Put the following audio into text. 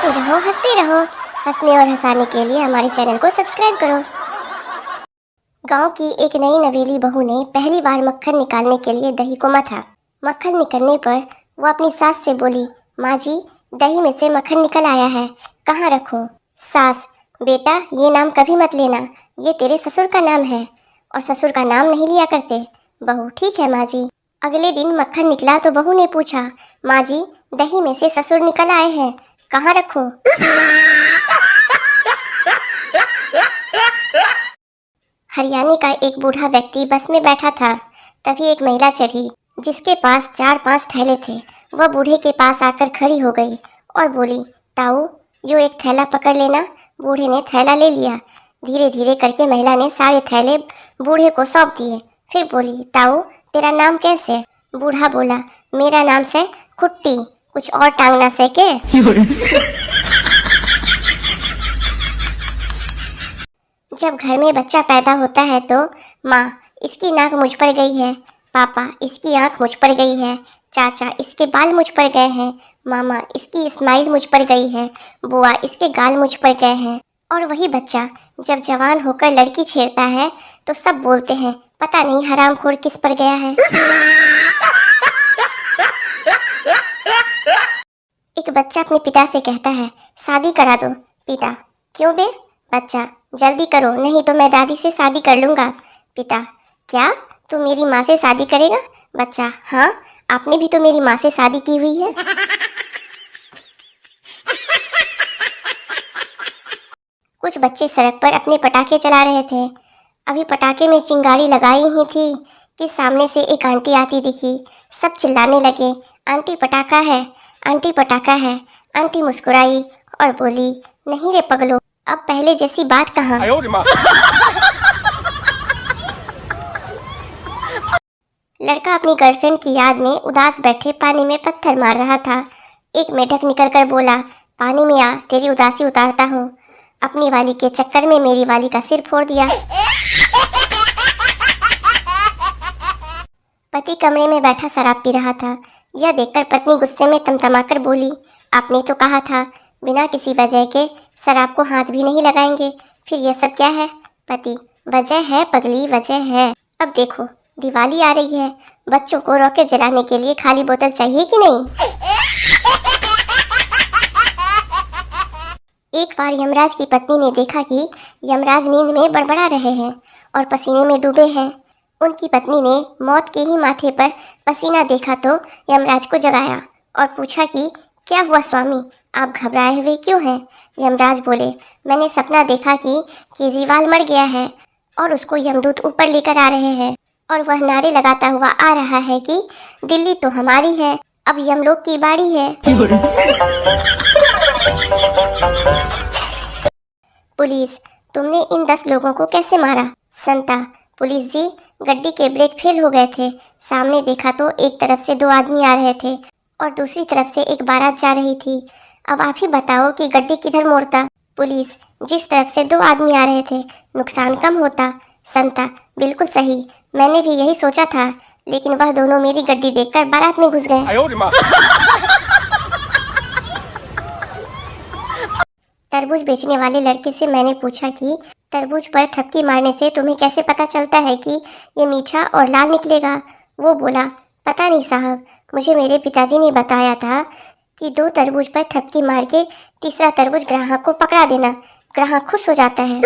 हंसते रहो हंसते रहो। हंसने और हंसाने के लिए हमारे चैनल को सब्सक्राइब करो। गांव की एक नई नवेली बहू ने पहली बार मक्खन निकालने के लिए दही को मथा। मक्खन निकलने पर वो अपनी सास से बोली, माँ जी, दही में से मक्खन निकल आया है, कहाँ रखूं? सास, बेटा ये नाम कभी मत लेना, ये तेरे ससुर का नाम है और ससुर का नाम नहीं लिया करते। बहू, ठीक है माँ जी। अगले दिन मक्खन निकला तो बहू ने पूछा, माँ जी, दही में से ससुर निकल आए हैं, कहाँ रखूं? हरियाणा का एक बूढ़ा व्यक्ति बस में बैठा था। तभी एक महिला चढ़ी जिसके पास 4-5 थैले थे। वह बूढ़े के पास आकर खड़ी हो गई और बोली, ताऊ, यो एक थैला पकड़ लेना। बूढ़े ने थैला ले लिया। धीरे धीरे करके महिला ने सारे थैले बूढ़े को सौंप दिए। फिर बोली, ताऊ, तेरा नाम कैसे? बूढ़ा बोला, मेरा नाम से खुट्टी, कुछ और टांग ना सके। जब घर में बच्चा पैदा होता है तो माँ, इसकी नाक मुझ पर गई है, पापा, इसकी आंख मुझ पर गई है, चाचा, इसके बाल मुझ पर गए हैं, मामा, इसकी स्माइल मुझ पर गई है, बुआ, इसके गाल मुझ पर गए हैं। और वही बच्चा जब जवान होकर लड़की छेड़ता है तो सब बोलते हैं, पता नहीं हरामखोर किस पर गया है। एक बच्चा अपने पिता से कहता है, शादी करा दो। पिता, क्यों बे? बच्चा, जल्दी करो नहीं तो मैं दादी से शादी कर लूंगा। पिता, क्या तू मेरी माँ से शादी करेगा? बच्चा, हाँ, आपने भी तो मेरी माँ से शादी की हुई है। कुछ बच्चे सड़क पर अपने पटाखे चला रहे थे। अभी पटाखे में चिंगारी लगाई ही थी कि सामने से एक आंटी आती दिखी। सब चिल्लाने लगे, आंटी पटाखा है, आंटी पटाखा है। आंटी मुस्कुराई और बोली, नहीं रे पगलो, अब पहले जैसी बात कहाँ। लड़का अपनी गर्लफ्रेंड की याद में उदास बैठे पानी में पत्थर मार रहा था। एक मेढक निकलकर बोला, पानी में आ, तेरी उदासी उतारता हूँ। अपनी वाली के चक्कर में मेरी वाली का सिर फोड़ दिया। पति कमरे में बैठा शराब पी रहा था। यह देखकर पत्नी गुस्से में तमतमाकर बोली, आपने तो कहा था बिना किसी वजह के शराब को हाथ भी नहीं लगाएंगे, फिर यह सब क्या है? पति, वजह है पगली, वजह है। अब देखो, दिवाली आ रही है, बच्चों को रॉकेट जलाने के लिए खाली बोतल चाहिए कि नहीं? एक बार यमराज की पत्नी ने देखा कि यमराज नींद में बड़बड़ा रहे हैं और पसीने में डूबे हैं। उनकी पत्नी ने मौत के ही माथे पर पसीना देखा तो यमराज को जगाया और पूछा कि क्या हुआ स्वामी, आप घबराए हुए क्यों हैं? यमराज बोले, मैंने सपना देखा कि केजरीवाल मर गया है और उसको यमदूत ऊपर लेकर आ रहे हैं और वह नारे लगाता हुआ आ रहा है कि दिल्ली तो हमारी है, अब यमलोक की बारी है। पुलिस, तुमने इन 10 लोगों को कैसे मारा? संता, पुलिस जी, गड्डी के ब्रेक फेल हो गए थे। सामने देखा तो एक तरफ से 2 आदमी आ रहे थे और दूसरी तरफ से एक बारात जा रही थी। अब आप ही बताओ कि गड्डी किधर मोड़ता? पुलिस, जिस तरफ से 2 आदमी आ रहे थे, नुकसान कम होता। संता, बिल्कुल सही, मैंने भी यही सोचा था, लेकिन वह दोनों मेरी गड्डी देखकर बारात में घुस गए। तरबूज बेचने वाले लड़के से मैंने पूछा कि तरबूज पर थपकी मारने से तुम्हें कैसे पता चलता है कि ये मीठा और लाल निकलेगा? वो बोला, पता नहीं साहब, मुझे मेरे पिताजी ने बताया था कि 2 तरबूज पर थपकी मार के तीसरा तरबूज ग्राहक को पकड़ा देना, ग्राहक खुश हो जाता है।